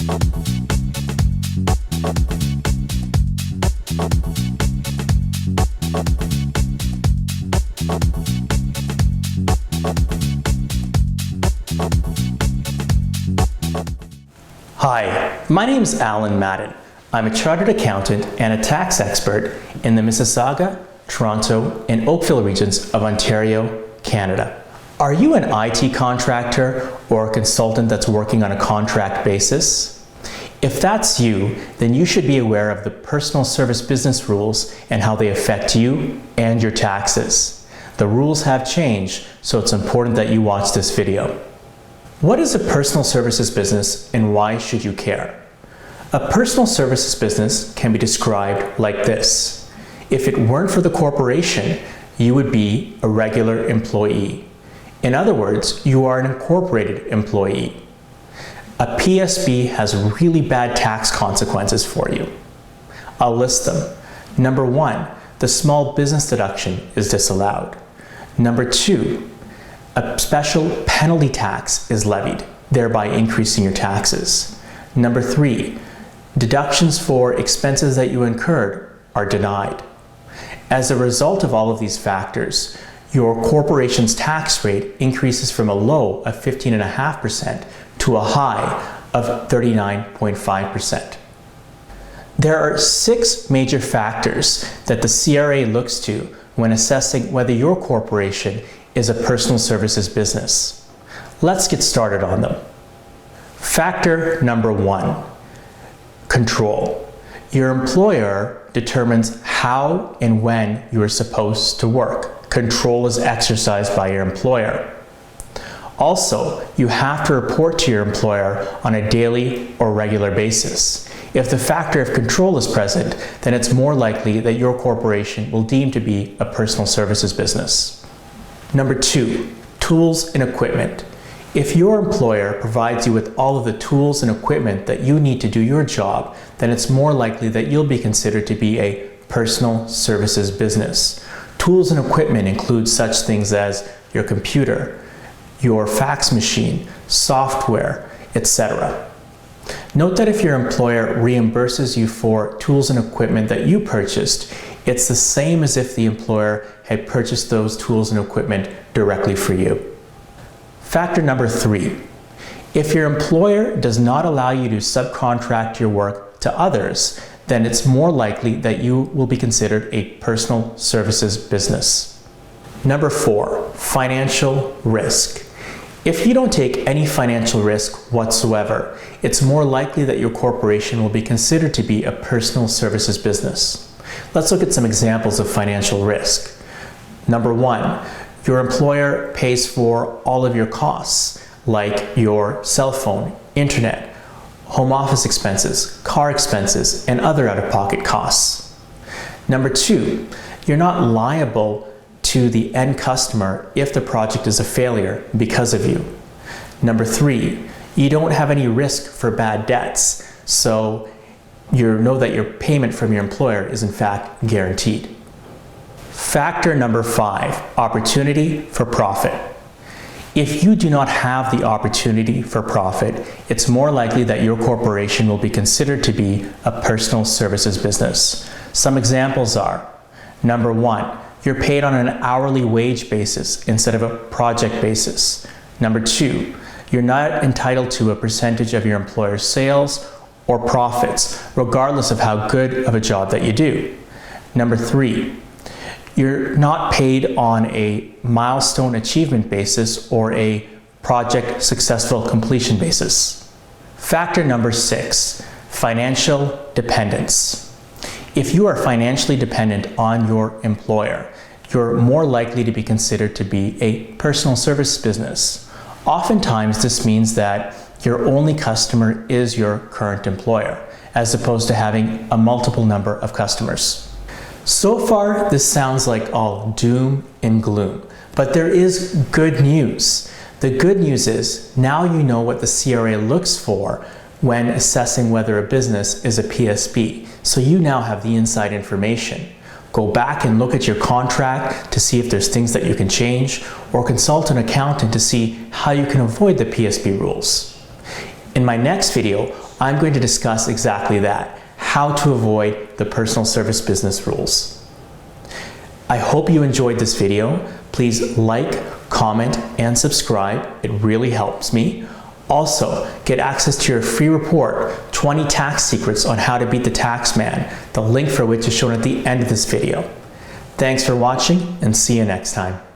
Hi, my name is Allan Madan. I'm a chartered accountant and a tax expert in the Mississauga, Toronto, and Oakville regions of Ontario, Canada. Are you an IT contractor or a consultant that's working on a contract basis? If that's you, then you should be aware of the personal service business rules and how they affect you and your taxes. The rules have changed, so it's important that you watch this video. What is a personal services business and why should you care? A personal services business can be described like this. If it weren't for the corporation, you would be a regular employee. In other words, you are an incorporated employee. A PSB has really bad tax consequences for you. I'll list them. Number 1, the small business deduction is disallowed. Number 2, a special penalty tax is levied, thereby increasing your taxes. Number 3, deductions for expenses that you incurred are denied. As a result of all of these factors, your corporation's tax rate increases from a low of 15.5% to a high of 39.5%. There are 6 major factors that the CRA looks to when assessing whether your corporation is a personal services business. Let's get started on them. Factor number 1, control. Your employer determines how and when you are supposed to work. Control is exercised by your employer. Also, you have to report to your employer on a daily or regular basis. If the factor of control is present, then it's more likely that your corporation will deem to be a personal services business. Number 2, tools and equipment. If your employer provides you with all of the tools and equipment that you need to do your job, then it's more likely that you'll be considered to be a personal services business. Tools and equipment include such things as your computer, your fax machine, software, etc. Note that if your employer reimburses you for tools and equipment that you purchased, it's the same as if the employer had purchased those tools and equipment directly for you. Factor number 3, if your employer does not allow you to subcontract your work to others, then it's more likely that you will be considered a personal services business. Number 4, financial risk. If you don't take any financial risk whatsoever, it's more likely that your corporation will be considered to be a personal services business. Let's look at some examples of financial risk. Number 1, your employer pays for all of your costs, like your cell phone, internet, home office expenses, car expenses, and other out-of-pocket costs. Number 2, you're not liable to the end customer if the project is a failure because of you. Number 3, you don't have any risk for bad debts, so you know that your payment from your employer is in fact guaranteed. Factor number 5, opportunity for profit. If you do not have the opportunity for profit, it's more likely that your corporation will be considered to be a personal services business. Some examples are, number 1, you're paid on an hourly wage basis instead of a project basis. Number 2, you're not entitled to a percentage of your employer's sales or profits, regardless of how good of a job that you do. Number 3, you're not paid on a milestone achievement basis or a project successful completion basis. Factor number 6, financial dependence. If you are financially dependent on your employer, you're more likely to be considered to be a personal service business. Oftentimes, this means that your only customer is your current employer, as opposed to having a multiple number of customers. So far, this sounds like all doom and gloom, but there is good news. The good news is now you know what the CRA looks for when assessing whether a business is a PSB. So you now have the inside information. Go back and look at your contract to see if there's things that you can change, or consult an accountant to see how you can avoid the PSB rules. In my next video, I'm going to discuss exactly that, how to avoid the personal service business rules. I hope you enjoyed this video. Please like, comment, and subscribe. It really helps me. Also, get access to your free report, 20 Tax Secrets on How to Beat the Tax Man, the link for which is shown at the end of this video. Thanks for watching, and see you next time.